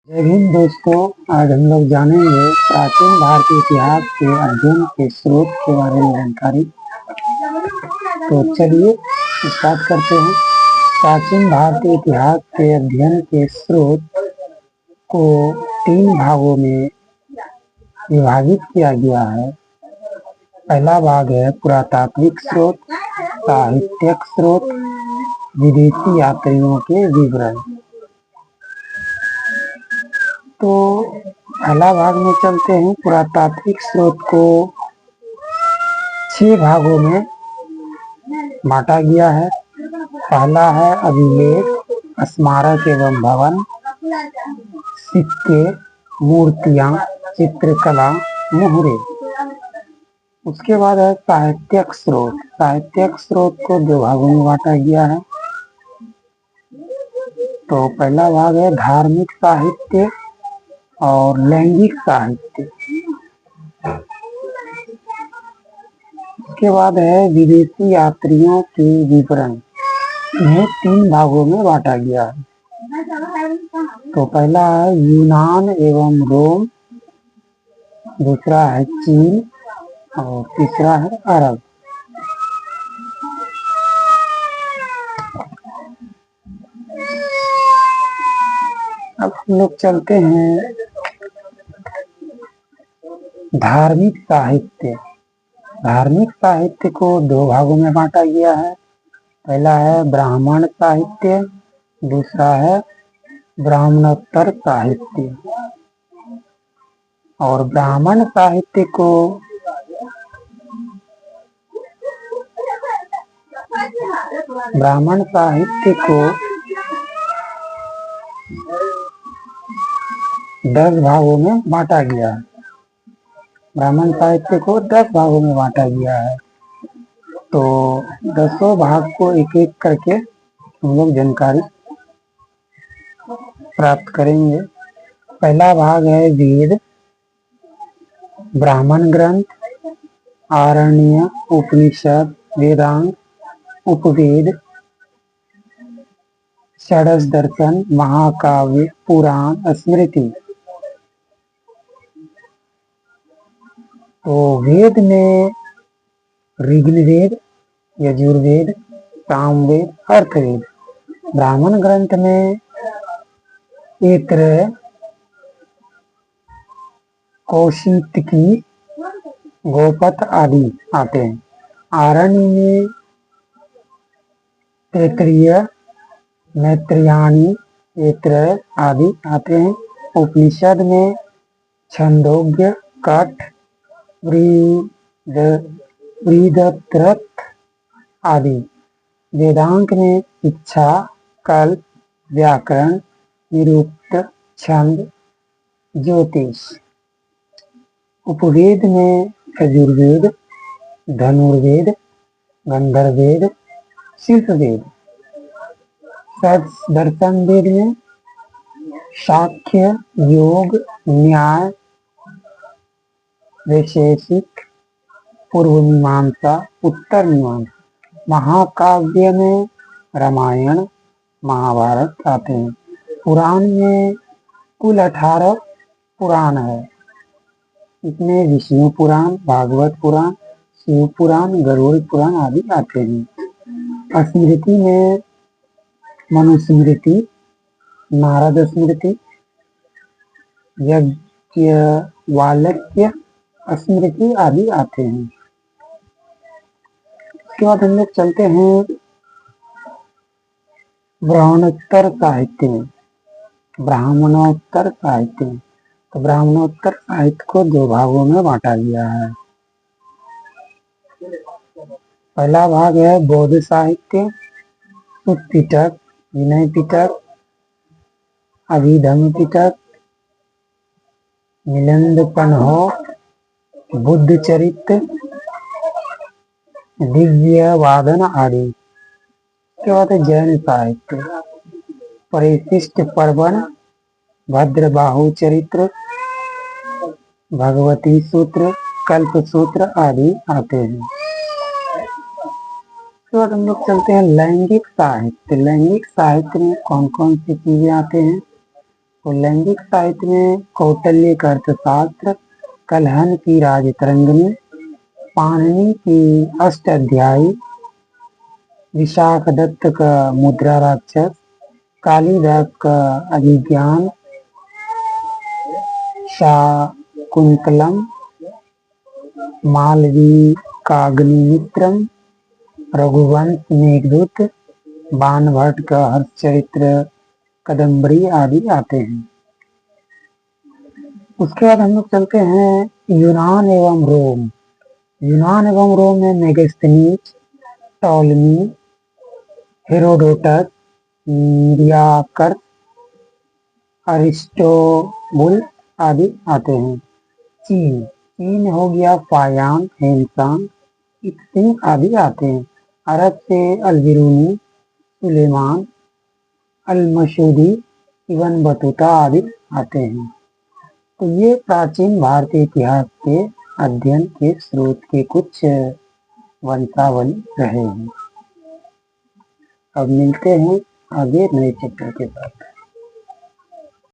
जय हिंद दोस्तों। आज हम लोग जानेंगे प्राचीन भारतीय इतिहास के अध्ययन के स्रोत के बारे में जानकारी। तो चलिए स्टार्ट करते हैं। प्राचीन भारतीय इतिहास के अध्ययन के स्रोत को 3 भागों में विभाजित किया गया है। पहला भाग है पुरातात्विक स्रोत, साहित्यिक स्रोत, विदेशी यात्रियों के विवरण। तो पहला भाग में चलते हैं। पुरातात्विक स्रोत को 6 भागों में बांटा गया है। पहला है अभिलेख, स्मारक एवं भवन, सिक्के, मूर्तियां, चित्रकला, मुहरे। उसके बाद है साहित्यिक स्रोत। साहित्यिक स्रोत को 2 भागों में बांटा गया है। तो पहला भाग है धार्मिक साहित्य और लैंगिक साहित्य। उसके बाद है विदेशी यात्रियों के विवरण। इन्हें 3 भागों में बांटा गया है। तो पहला है यूनान एवं रोम, दूसरा है चीन और तीसरा है अरब। अब हम लोग चलते हैं धार्मिक साहित्य। धार्मिक साहित्य को 2 भागों में बांटा गया है। पहला है ब्राह्मण साहित्य, दूसरा है ब्राह्मणोत्तर साहित्य। और ब्राह्मण साहित्य को ब्राह्मण साहित्य को 10 भागों में बांटा गया है। ब्राह्मण साहित्य को 10 भागों में बांटा गया है। तो 10 भाग को एक एक करके हम लोग जानकारी प्राप्त करेंगे। पहला भाग है वेद, ब्राह्मण ग्रंथ, आरण्य, उपनिषद, वेदांग, उपवेद, षड्दश दर्शन, महाकाव्य, पुराण, स्मृति। तो वेद में ऋग्वेद, यजुर्वेद, सामवेद, अर्थवेद। ब्राह्मण ग्रंथ में ऐत्रेय, कौशितकी, गोपथ आदि आते हैं। आरण्य में तैत्तिरीय, मैत्रेयानी, ऐत्रेय आदि आते हैं। उपनिषद में छंदोग्य, कठ, बृहद्रथ आदि। वेदांग में शिक्षा, कल्प, व्याकरण, निरुक्त, छंद, ज्योतिष। उपवेद में यजुर्वेद, धनुर्वेद, गंधर्ववेद, शिल्पवेद। दर्शन वेद में सांख्य, योग, न्याय, वैशेषिक, पूर्व मीमांसा, उत्तर मीमांसा। महाकाव्य में रामायण, महाभारत आते हैं। पुराण में कुल 18 पुराण है। इसमें विष्णु पुराण, भागवत पुराण, शिव पुराण, गरुड़ पुराण आदि आते हैं। स्मृति में मनुस्मृति, नारद स्मृति, याज्ञवल्क्य स्मृति आदि आते हैं। उसके बाद हम लोग चलते हैं ब्राह्मणोत्तर साहित्य में। ब्राह्मणोत्तर साहित्य में तो ब्राह्मणोत्तर साहित्य को 2 भागों में बांटा गया है। पहला भाग है बौद्ध साहित्य, पिटक, विनय पिटक, अभिधम्म पिटक, मिलिंद कण्व, बुद्ध चरित्र, दिव्य वादन आदि। इसके बाद है जैन साहित्य, परिशिष्ट पर्वन, भद्रबाहु चरित्र, भगवती सूत्र, कल्प सूत्र आदि आते हैं। इसके बाद हम लोग चलते हैं लैंगिक साहित्य। लैंगिक साहित्य में कौन कौन सी चीजें आते हैं? तो लैंगिक साहित्य में कौटिल्य का अर्थशास्त्र, कलहन की राजतरंगिणी, पाणिनि की अष्टाध्यायी, विशाखदत्त का मुद्रा राक्षस, कालिदास का अभिज्ञान, शाकुंतलम, मालवी काग्निमित्रम, रघुवंश मेघदूत, बाणभट्ट का हर्षचरित्र, कदम्बरी आदि आते हैं। उसके बाद हम लोग चलते हैं यूनान एवं रोम। यूनान एवं रोम में मेगास्थनीज, टॉलमी, हेरोडोटस, मिरियाकर्स, अरिस्टोबुल आदि आते हैं। चीन हो गया फायान, हेनसांग, इत्सिंग आदि आते हैं। अरब से अल-बिरूनी, सुलेमान, अल-मशूदी, इब्न बतूता आदि आते हैं। तो ये प्राचीन भारतीय इतिहास के अध्ययन के स्रोत के कुछ वंशावली रहे हैं। अब मिलते हैं आगे नए चैप्टर के साथ।